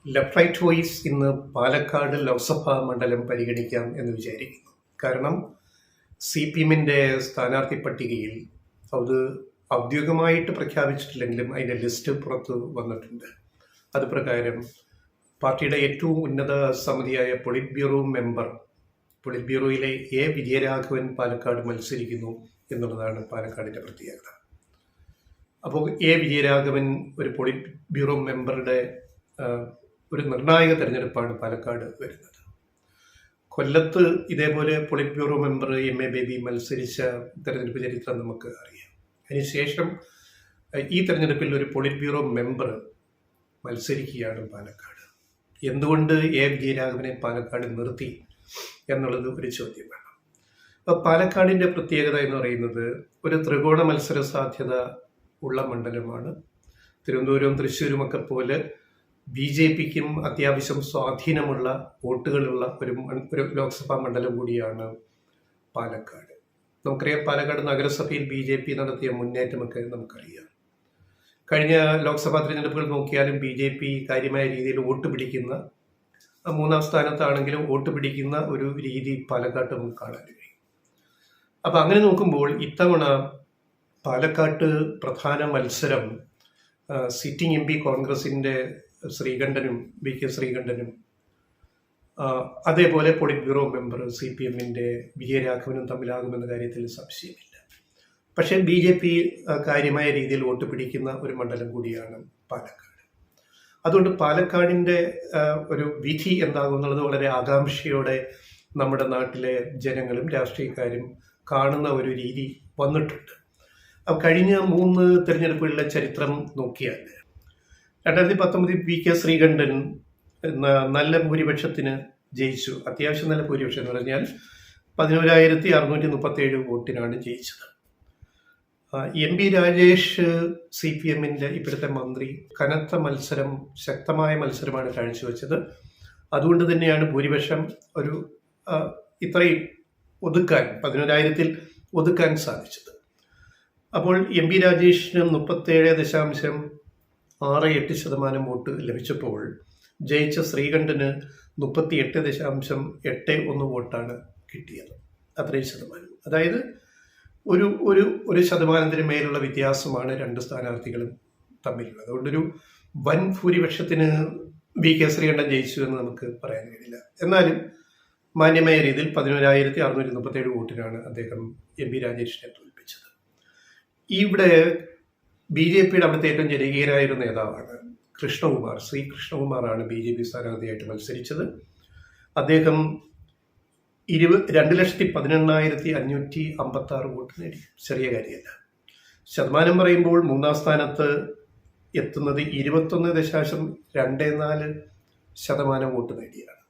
Left right voice ഇന്ന് പാലക്കാട് ലോക്സഭാ മണ്ഡലം പരിഗണിക്കാം എന്ന് വിചാരിക്കുന്നു. കാരണം CPM-ന്റെ സ്ഥാനാർത്ഥി പട്ടികയിൽ അത് ഔദ്യോഗികമായിട്ട് പ്രഖ്യാപിച്ചിട്ടില്ലെങ്കിലും അതിൻ്റെ ലിസ്റ്റ് പുറത്ത് വന്നിട്ടുണ്ട്. അത് പ്രകാരം പാർട്ടിയുടെ ഏറ്റവും ഉന്നത സമിതിയായ പൊളിറ്റ് ബ്യൂറോയിലെ വിജയരാഘവൻ പാലക്കാട് മത്സരിക്കുന്നു എന്നുള്ളതാണ് പാലക്കാടിൻ്റെ പ്രത്യേകത. അപ്പോൾ വിജയരാഘവൻ ഒരു പൊളിറ്റ് ബ്യൂറോ മെമ്പറുടെ ഒരു നിർണായക തെരഞ്ഞെടുപ്പാണ് പാലക്കാട് വരുന്നത്. കൊല്ലത്ത് ഇതേപോലെ polit bureau member MA baby മത്സരിച്ച തെരഞ്ഞെടുപ്പ് ചരിത്രം നമുക്ക് അറിയാം. അതിനുശേഷം ഈ തെരഞ്ഞെടുപ്പിൽ ഒരു പൊളിറ്റ് ബ്യൂറോ മെമ്പർ മത്സരിക്കുകയാണ് പാലക്കാട്. എന്തുകൊണ്ട് വിജയരാഘവനെ പാലക്കാട് നിർത്തി എന്നുള്ളത് ഒരു ചോദ്യമാണ്. അപ്പോൾ പാലക്കാടിൻ്റെ പ്രത്യേകത എന്ന് പറയുന്നത് ഒരു ത്രികോണ മത്സര സാധ്യത ഉള്ള മണ്ഡലമാണ്. തിരുവനന്തപുരവും തൃശ്ശൂരുമൊക്കെ പോലെ BJPക്കും അത്യാവശ്യം സ്വാധീനമുള്ള വോട്ടുകളുള്ള ഒരു ലോക്സഭാ മണ്ഡലം കൂടിയാണ് പാലക്കാട്. നമുക്കറിയാം, പാലക്കാട് നഗരസഭയിൽ BJP നടത്തിയ മുന്നേറ്റമൊക്കെ നമുക്കറിയാം. കഴിഞ്ഞ ലോക്സഭാ തിരഞ്ഞെടുപ്പുകൾ നോക്കിയാലും BJP കാര്യമായ രീതിയിൽ വോട്ട് പിടിക്കുന്ന, മൂന്നാം സ്ഥാനത്താണെങ്കിലും വോട്ട് പിടിക്കുന്ന ഒരു രീതി പാലക്കാട്ട് നമുക്ക് കാണാൻ കഴിയും. അപ്പം അങ്ങനെ നോക്കുമ്പോൾ ഇത്തവണ പാലക്കാട്ട് പ്രധാന മത്സരം സിറ്റിംഗ് MP കോൺഗ്രസിൻ്റെ ശ്രീകണ്ഠനും VK ശ്രീകണ്ഠനും അതേപോലെ പൊളിറ്റ് ബ്യൂറോ മെമ്പർ CPM-ന്റെ വിജയരാഘവനും തമ്മിലാകുമെന്ന കാര്യത്തിൽ സംശയമില്ല. പക്ഷേ BJP കാര്യമായ രീതിയിൽ വോട്ട് പിടിക്കുന്ന ഒരു മണ്ഡലം കൂടിയാണ് പാലക്കാട്. അതുകൊണ്ട് പാലക്കാടിൻ്റെ ഒരു വിധി എന്താകുന്നുള്ളത് വളരെ ആകാംക്ഷയോടെ നമ്മുടെ നാട്ടിലെ ജനങ്ങളും രാഷ്ട്രീയക്കാരും കാണുന്ന ഒരു രീതി വന്നിട്ടുണ്ട്. കഴിഞ്ഞ 3 തെരഞ്ഞെടുപ്പുകളിലെ ചരിത്രം നോക്കിയാൽ 2019 VK ശ്രീകണ്ഠൻ നല്ല ഭൂരിപക്ഷത്തിന് ജയിച്ചു. അത്യാവശ്യം നല്ല ഭൂരിപക്ഷം എന്ന് പറഞ്ഞാൽ 11,637 വോട്ടിനാണ് ജയിച്ചത്. MP രാജേഷ് CPM-ന്റെ ഇപ്പോഴത്തെ മന്ത്രി കനത്ത മത്സരം, ശക്തമായ മത്സരമാണ് കാഴ്ചവെച്ചത്. അതുകൊണ്ട് തന്നെയാണ് ഭൂരിപക്ഷം ഇത്രയും ഒതുക്കാൻ 11,000-ൽ ഒതുക്കാൻ സാധിച്ചത്. അപ്പോൾ MP രാജേഷിന് 37.68% വോട്ട് ലഭിച്ചപ്പോൾ ജയിച്ച ശ്രീകണ്ഠന് 38.81 വോട്ടാണ് കിട്ടിയത്. അത്രയും ശതമാനം, അതായത് ഒരു ശതമാനത്തിന് മേലുള്ള വ്യത്യാസമാണ് രണ്ട് സ്ഥാനാർത്ഥികളും തമ്മിലുള്ളത്. അതുകൊണ്ടൊരു വൻ ഭൂരിപക്ഷത്തിന് VK ശ്രീകണ്ഠൻ ജയിച്ചു എന്ന് നമുക്ക് പറയാൻ കഴിയില്ല. എന്നാലും മാന്യമായ രീതിയിൽ 11,637 വോട്ടിനാണ് അദ്ദേഹം MP രാജേഷിനെ തോൽപ്പിച്ചത്. ഇവിടെ BJPയുടെ അവിടുത്തെ ഏറ്റവും ജനകീയരായ ഒരു നേതാവാണ് കൃഷ്ണകുമാർ. ശ്രീ കൃഷ്ണകുമാറാണ് BJP സ്ഥാനാർത്ഥിയായിട്ട് മത്സരിച്ചത്. അദ്ദേഹം 2,18,556 വോട്ട് നേടി. ചെറിയ കാര്യമല്ല. ശതമാനം പറയുമ്പോൾ മൂന്നാം സ്ഥാനത്ത് എത്തുന്നത് 21.24% വോട്ട് നേടിയാണ്.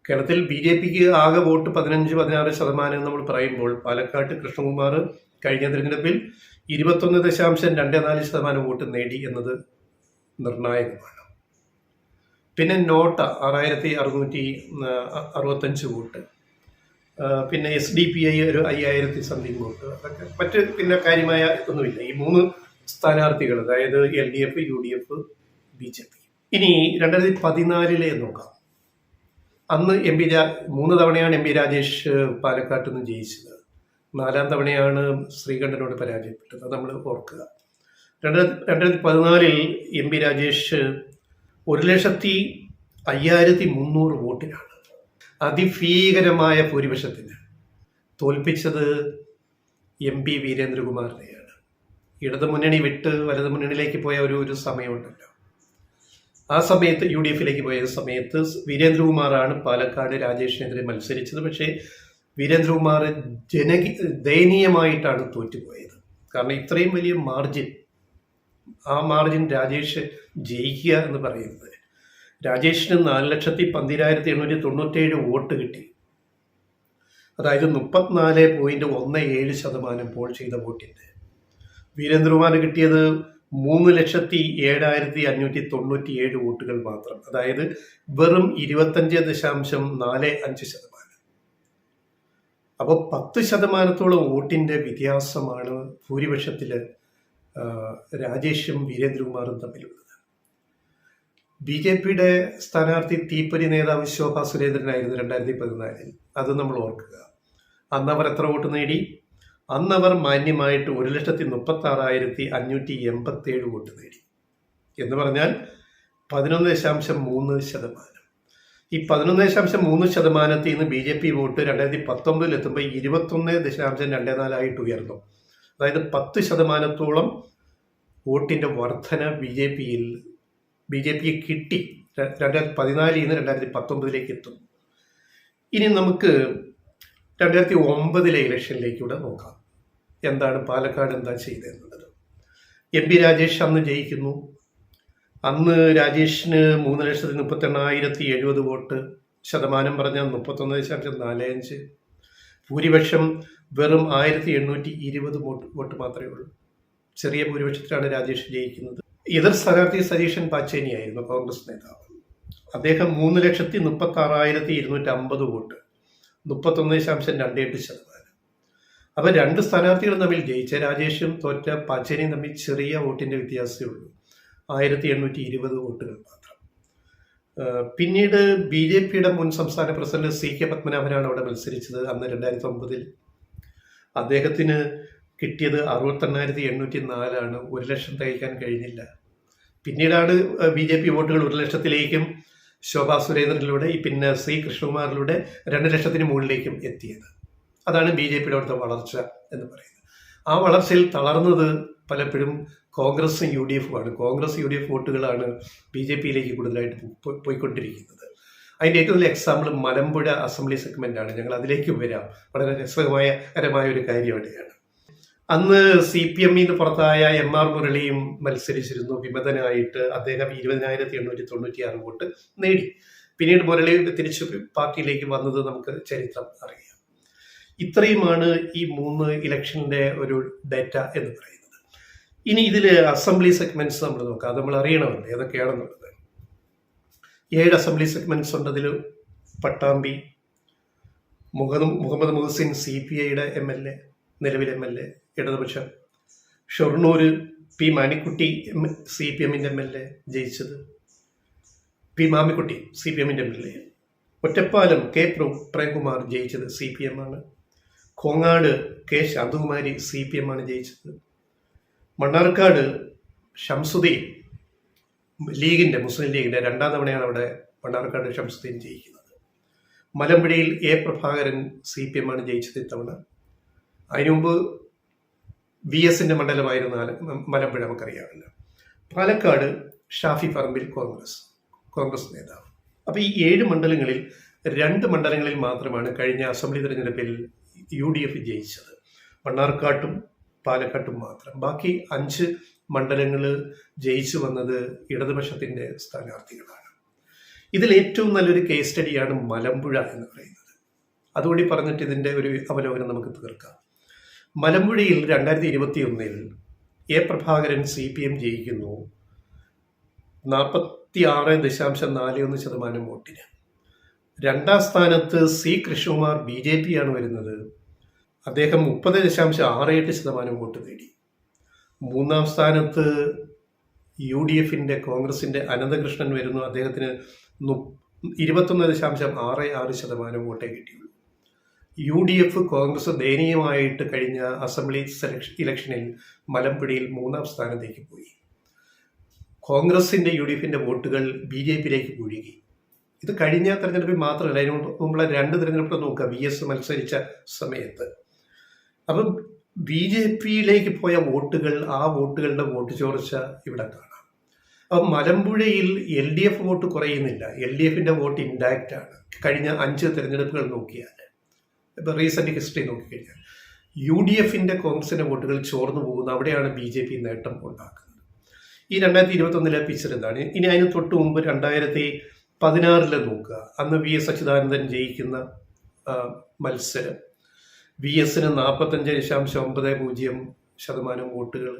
കേരളത്തിൽ BJPക്ക് ആകെ വോട്ട് 15-16% നമ്മൾ പറയുമ്പോൾ പാലക്കാട്ട് കൃഷ്ണകുമാർ കഴിഞ്ഞ തിരഞ്ഞെടുപ്പിൽ 21.24% വോട്ട് നേടി എന്നത് നിർണായകമാണ്. പിന്നെ നോട്ട 6,665 വോട്ട്, പിന്നെ SDPI ഒരു 5,000 സംതിങ് വോട്ട്. അതൊക്കെ മറ്റ് പിന്നെ കാര്യമായ ഒന്നുമില്ല. ഈ 3 സ്ഥാനാർത്ഥികൾ, അതായത് LDF, UDF, BJP. ഇനി 2014 നോക്കാം. അന്ന് 3 തവണയാണ് MP രാജേഷ് പാലക്കാട്ട് നിന്ന് ജയിച്ചത്. 4ാം തവണയാണ് ശ്രീകണ്ഠനോട് പരാജയപ്പെട്ടത്. അത് നമ്മൾ ഓർക്കുക. 2014 MP രാജേഷ് 1,05,300 വോട്ടിനാണ് അതിഭീകരമായ ഭൂരിപക്ഷത്തിന് തോൽപ്പിച്ചത് MP വീരേന്ദ്രകുമാറിനെയാണ്. ഇടതു മുന്നണി വിട്ട് വലതു മുന്നണിയിലേക്ക് പോയ ഒരു സമയമുണ്ടല്ലോ. ആ സമയത്ത് UDFിലേക്ക് പോയ സമയത്ത് വീരേന്ദ്രകുമാറാണ് പാലക്കാട് രാജേഷിനെതിരെ മത്സരിച്ചത്. പക്ഷേ വീരേന്ദ്രകുമാർ ദയനീയമായിട്ടാണ് തോറ്റുപോയത്. കാരണം ഇത്രയും വലിയ മാർജിൻ, ആ മാർജിൻ രാജേഷ് ജയിക്കുക എന്ന് പറയുന്നത്, രാജേഷിന് 4,12,897 വോട്ട് കിട്ടി. അതായത് 34.17% പോൾ ചെയ്ത വോട്ടിൻ്റെ. വീരേന്ദ്രകുമാർ കിട്ടിയത് 3,07,597 വോട്ടുകൾ മാത്രം. അതായത് വെറും 25.45%. അപ്പോൾ 10% വോട്ടിൻ്റെ വ്യത്യാസമാണ് ഭൂരിപക്ഷത്തിൽ രാജേഷും വീരേന്ദ്രകുമാറും തമ്മിലുള്ളത്. BJPയുടെ സ്ഥാനാർത്ഥി തീപ്പൊരി നേതാവ് ശോഭാ സുരേന്ദ്രനായിരുന്നു 2014. അത് നമ്മൾ ഓർക്കുക. അന്ന് അവർ എത്ര വോട്ട് നേടി? അന്നവർ മാന്യമായിട്ട് 1,36,587 വോട്ട് നേടി. എന്ന് പറഞ്ഞാൽ 11.3%. ഈ 11.3%ത്തിൽ നിന്ന് BJP വോട്ട് 2019 എത്തുമ്പോൾ 21.24 ഉയർന്നു. അതായത് 10% വോട്ടിന്റെ വർധന BJPക്ക് കിട്ടി. 2014 നിന്ന് 2019 എത്തും. ഇനി നമുക്ക് 2009 ഇലക്ഷനിലേക്കൂടെ നോക്കാം. എന്താണ് പാലക്കാട് എന്താ ചെയ്തതെന്നുള്ളത്. MP രാജേഷ് അന്ന് ജയിക്കുന്നു. അന്ന് രാജേഷിന് 3,38,070 വോട്ട്, ശതമാനം പറഞ്ഞാൽ 31.45. ഭൂരിപക്ഷം വെറും 1,820 വോട്ട് മാത്രമേ ഉള്ളൂ. ചെറിയ ഭൂരിപക്ഷത്തിലാണ് രാജേഷ് ജയിക്കുന്നത്. എതിർ സ്ഥാനാർത്ഥി സതീശൻ പാച്ചേനിയായിരുന്നു, കോൺഗ്രസ് നേതാവ്. അദ്ദേഹം 3,36,250 വോട്ട്, 31.28%. അപ്പൊ രണ്ട് സ്ഥാനാർത്ഥികളും തമ്മിൽ ജയിച്ച രാജേഷും തോറ്റ പാച്ചേനിയും തമ്മിൽ ചെറിയ വോട്ടിന്റെ വ്യത്യാസമേ ഉള്ളൂ, 1,820 വോട്ടുകൾ മാത്രം. പിന്നീട് BJPയുടെ മുൻ സംസ്ഥാന പ്രസിഡന്റ് CK പത്മനാഭനാണ് അവിടെ മത്സരിച്ചത്. അന്ന് 2009 അദ്ദേഹത്തിന് കിട്ടിയത് 68,804. 1,00,000 തികയ്ക്കാൻ കഴിഞ്ഞില്ല. പിന്നീടാണ് BJP വോട്ടുകൾ 1,00,000-ലേക്കും ശോഭാ സുരേന്ദ്രനിലൂടെ പിന്നെ C കൃഷ്ണകുമാറിലൂടെ 2,00,000-ന് മുകളിലേക്കും എത്തിയത്. അതാണ് BJPയുടെ അവിടുത്തെ വളർച്ച എന്ന് പറയുന്നത്. ആ വളർച്ചയിൽ തളർന്നത് പലപ്പോഴും കോൺഗ്രസും UDF-ഉമാണ്. കോൺഗ്രസ് UDF വോട്ടുകളാണ് BJPയിലേക്ക് കൂടുതലായിട്ട് പോയിക്കൊണ്ടിരിക്കുന്നത്. അതിൻ്റെ ഏറ്റവും വലിയ എക്സാമ്പിൾ മലമ്പുഴ അസംബ്ലി സെഗ്മെന്റാണ്. ഞങ്ങൾ അതിലേക്ക് വരാം. വളരെ രസകരമായ ഒരു കാര്യം അവിടെയാണ്. അന്ന് CPM-ന്ന് പുറത്തായ MR മുരളിയും മത്സരിച്ചിരുന്നു വിമതനായിട്ട്. അദ്ദേഹം 20,896 വോട്ട് നേടി. പിന്നീട് മുരളി തിരിച്ചു പാർട്ടിയിലേക്ക് വന്നത് നമുക്ക് ചരിത്രം അറിയാം. ഇത്രയുമാണ് ഈ 3 ഇലക്ഷന്റെ ഒരു ഡേറ്റ എന്ന് പറയുന്നത്. ഇനി ഇതിൽ അസംബ്ലി സെഗ്മെന്റ്സ് നമ്മൾ നോക്കാം. അത് നമ്മൾ അറിയണമല്ലോ ഏതൊക്കെയാണെന്നുള്ളത്. 7 അസംബ്ലി സെഗ്മെന്റ്സ് ഉണ്ട്. അതിൽ പട്ടാമ്പി മുഹമ്മദ് മുഹസിൻ CPIയുടെ MLA, നിലവിൽ MLA ഇടതുപക്ഷം. ഷൊർണൂർ P മാണിക്കുട്ടി CPM-ന്റെ MLA ജയിച്ചത്. P മാമിക്കുട്ടി CPM-ന്റെ MLA. Ottapalam K Premkumar ജയിച്ചത് CPM-ആണ്. കോങ്ങാട് K ശാന്തകുമാരി CPM-ആണ് ജയിച്ചത്. മണ്ണാർക്കാട് ഷംസുദ്ദീൻ ലീഗിന്റെ, മുസ്ലിം ലീഗിന്റെ 2ാം തവണയാണ് അവിടെ മണ്ണാർക്കാട് ഷംസുദ്ദീൻ ജയിക്കുന്നത്. മലമ്പുഴയിൽ A പ്രഭാകരൻ CPM-ആണ് ജയിച്ചത് ഇത്തവണ. അതിനു മുമ്പ് VS-ന്റെ മണ്ഡലമായിരുന്ന മലമ്പുഴ നമുക്കറിയാമല്ലോ. പാലക്കാട് ഷാഫി പറമ്പിൽ കോൺഗ്രസ് നേതാവ്. അപ്പൊ ഈ 7 മണ്ഡലങ്ങളിൽ 2 മണ്ഡലങ്ങളിൽ മാത്രമാണ് കഴിഞ്ഞ അസംബ്ലി തെരഞ്ഞെടുപ്പിൽ UDF ജയിച്ചത്. മണ്ണാർക്കാട്ടും പാലക്കാട്ടും മാത്രം. ബാക്കി 5 മണ്ഡലങ്ങൾ ജയിച്ചു വന്നത് ഇടതുപക്ഷത്തിന്റെ സ്ഥാനാർത്ഥികളാണ്. ഇതിൽ ഏറ്റവും നല്ലൊരു കേസ് സ്റ്റഡിയാണ് മലമ്പുഴ എന്ന് പറയുന്നത്. അതുകൂടി പറഞ്ഞിട്ട് ഇതിന്റെ ഒരു അവലോകനം നമുക്ക് തീർക്കാം. മലമ്പുഴയിൽ 2021 A പ്രഭാകരൻ CPM ജയിക്കുന്നു 46.41% വോട്ടിന്. 2ാം സ്ഥാനത്ത് C കൃഷ്ണകുമാർ BJP-യാണ് വരുന്നത്. അദ്ദേഹം 30.68% വോട്ട് നേടി. 3ാം സ്ഥാനത്ത് UDF-ന്റെ കോൺഗ്രസിന്റെ അനന്തകൃഷ്ണൻ വരുന്നു. അദ്ദേഹത്തിന് 21.66% വോട്ടേ കിട്ടിയുള്ളൂ. UDF കോൺഗ്രസ് ദയനീയമായിട്ട് കഴിഞ്ഞ അസംബ്ലി ഇലക്ഷനിൽ മലമ്പുഴയിൽ 3ാം സ്ഥാനത്തേക്ക് പോയി. കോൺഗ്രസിന്റെ UDF-ന്റെ വോട്ടുകൾ BJP-യിലേക്ക് ഒഴുകി. ഇത് കഴിഞ്ഞ തെരഞ്ഞെടുപ്പിൽ മാത്രമല്ല, അതിന് മുമ്പുള്ള 2 തെരഞ്ഞെടുപ്പ് നോക്കുക. VS മത്സരിച്ച സമയത്ത്. അപ്പം BJP-യിലേക്ക് പോയ വോട്ടുകൾ, ആ വോട്ടുകളുടെ വോട്ട് ചോർച്ച ഇവിടെ കാണാം. അപ്പം മലമ്പുഴയിൽ LDF വോട്ട് കുറയുന്നില്ല. LDF-ന്റെ വോട്ട് ഇൻഡാക്റ്റ് ആണ്. കഴിഞ്ഞ 5 തെരഞ്ഞെടുപ്പുകൾ നോക്കിയാൽ, ഇപ്പൊ റീസെന്റ് ഹിസ്റ്ററി നോക്കിക്കഴിഞ്ഞാൽ UDF-ന്റെ കോൺഗ്രസിന്റെ വോട്ടുകൾ ചോർന്നു പോകുന്നു. അവിടെയാണ് BJP നേട്ടം ഉണ്ടാക്കുന്നത്. ഈ 2021 പിക്ചർ എന്താണ്? ഇനി അതിന് തൊട്ട് മുമ്പ് 2016 നോക്കുക. അന്ന് VS അച്യുതാനന്ദൻ ജയിക്കുന്ന മത്സരം. VS-ന് 45.90% വോട്ടുകൾ.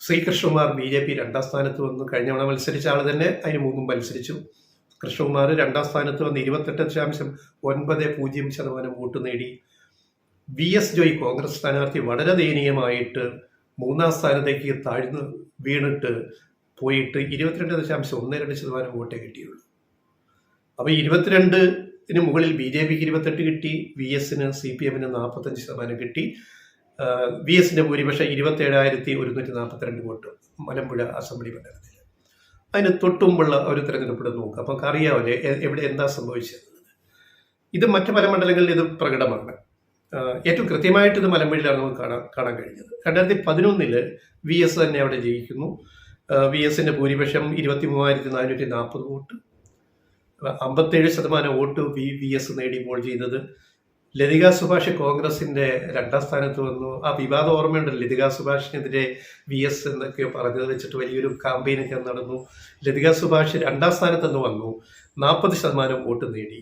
C കൃഷ്ണകുമാർ BJP 2ാം സ്ഥാനത്ത് വന്നു. കഴിഞ്ഞ തവണ മത്സരിച്ച ആൾ തന്നെ അതിന് മുമ്പും മത്സരിച്ചു. കൃഷ്ണകുമാർ 2ാം സ്ഥാനത്ത് വന്ന് 28.90% വോട്ട് നേടി. VS ജോയ് കോൺഗ്രസ് സ്ഥാനാർത്ഥി വളരെ ദയനീയമായിട്ട് 3ാം സ്ഥാനത്തേക്ക് താഴ്ന്നു വീണിട്ട് പോയിട്ട് 22.12% വോട്ടേ കിട്ടിയുള്ളൂ. അപ്പോൾ 22-ന് മുകളിൽ BJP ക്ക് 28 കിട്ടി, VS-ന് CPM 45% കിട്ടി. VS-ന്റെ ഭൂരിപക്ഷം 27,142 വോട്ട് മലമ്പുഴ അസംബ്ലി മണ്ഡലത്തിൽ. അതിന് തൊട്ടുമുമ്പുള്ള ഒരു തെരഞ്ഞെടുപ്പ് നോക്കുക, അപ്പോൾ അറിയാമല്ലേ എവിടെ എന്താ സംഭവിച്ചത്. ഇത് മറ്റ് പല മണ്ഡലങ്ങളിൽ ഇത് പ്രകടമാണ്. ഏറ്റവും കൃത്യമായിട്ട് ഇത് മലമ്പുഴയിലാണ് നമുക്ക് കാണാൻ കഴിഞ്ഞത്. 2011 VS തന്നെ അവിടെ ജയിക്കുന്നു. VS-ന്റെ ഭൂരിപക്ഷം 23,440 വോട്ട്, 57% വോട്ട് VS നേടിയപ്പോൾ ചെയ്തത്. ലതിക സുഭാഷ് കോൺഗ്രസിന്റെ 2ാം സ്ഥാനത്ത് വന്നു. ആ വിവാദം ഓർമ്മയുണ്ടല്ലോ, ലതിക സുഭാഷിനെതിരെ VS എന്നൊക്കെ പറഞ്ഞത് വെച്ചിട്ട് വലിയൊരു ക്യാമ്പയിനൊക്കെ നടന്നു. ലതിക സുഭാഷ് 2ാം സ്ഥാനത്ത് വന്നു, 40% വോട്ട് നേടി.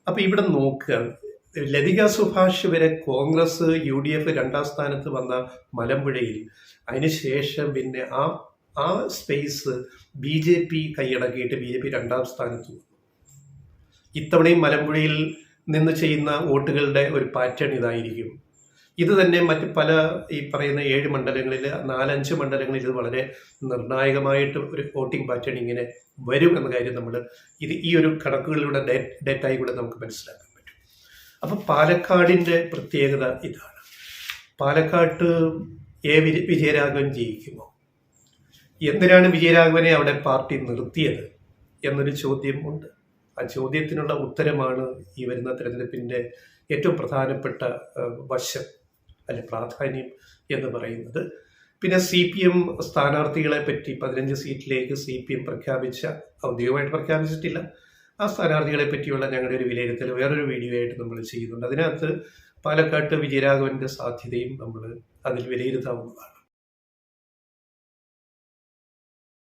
അപ്പൊ ഇവിടെ നോക്കുക, ലതിക സുഭാഷ് വരെ കോൺഗ്രസ് UDF 2ാം സ്ഥാനത്ത് വന്ന മലമ്പുഴയിൽ അതിനുശേഷം പിന്നെ ആ സ്പേസ് BJP കൈയടക്കിയിട്ട് BJP 2ാം സ്ഥാനത്ത് വന്നു. ഇത്തവണയും മലമ്പുഴയിൽ നിന്ന് ചെയ്യുന്ന വോട്ടുകളുടെ ഒരു പാറ്റേൺ ഇതായിരിക്കും. ഇത് തന്നെ മറ്റ് പല ഈ പറയുന്ന 7 മണ്ഡലങ്ങളിൽ 4-5 മണ്ഡലങ്ങളിൽ ഇത് വളരെ നിർണായകമായിട്ട് ഒരു വോട്ടിംഗ് പാറ്റേൺ ഇങ്ങനെ വരും എന്ന കാര്യം നമ്മൾ ഈ ഒരു കണക്കുകളിലൂടെ ഡേറ്റയിലൂടെ നമുക്ക് മനസ്സിലാക്കാൻ പറ്റും. അപ്പം പാലക്കാടിൻ്റെ പ്രത്യേകത ഇതാണ്. പാലക്കാട്ട് വിജയരാഘവൻ ജയിക്കുമോ? എന്തിനാണ് വിജയരാഘവനെ അവിടെ പാർട്ടി നിർത്തിയത് എന്നൊരു ചോദ്യമുണ്ട്. ആ ചോദ്യത്തിനുള്ള ഉത്തരമാണ് ഈ വരുന്ന തെരഞ്ഞെടുപ്പിൻ്റെ ഏറ്റവും പ്രധാനപ്പെട്ട വശം അല്ലെ പ്രാധാന്യം എന്ന് പറയുന്നത്. പിന്നെ CPM സ്ഥാനാർത്ഥികളെ പറ്റി 15 സീറ്റിലേക്ക് CPM ഔദ്യോഗികമായിട്ട് പ്രഖ്യാപിച്ചിട്ടില്ല. ആ സ്ഥാനാർത്ഥികളെ പറ്റിയുള്ള ഞങ്ങളുടെ ഒരു വിലയിരുത്തൽ വേറൊരു വീഡിയോ ആയിട്ട് നമ്മൾ ചെയ്യുന്നുണ്ട്. അതിനകത്ത് പാലക്കാട്ട് വിജയരാഘവന്റെ സാധ്യതയും നമ്മൾ അതിൽ വിലയിരുത്താവുന്നതാണ്.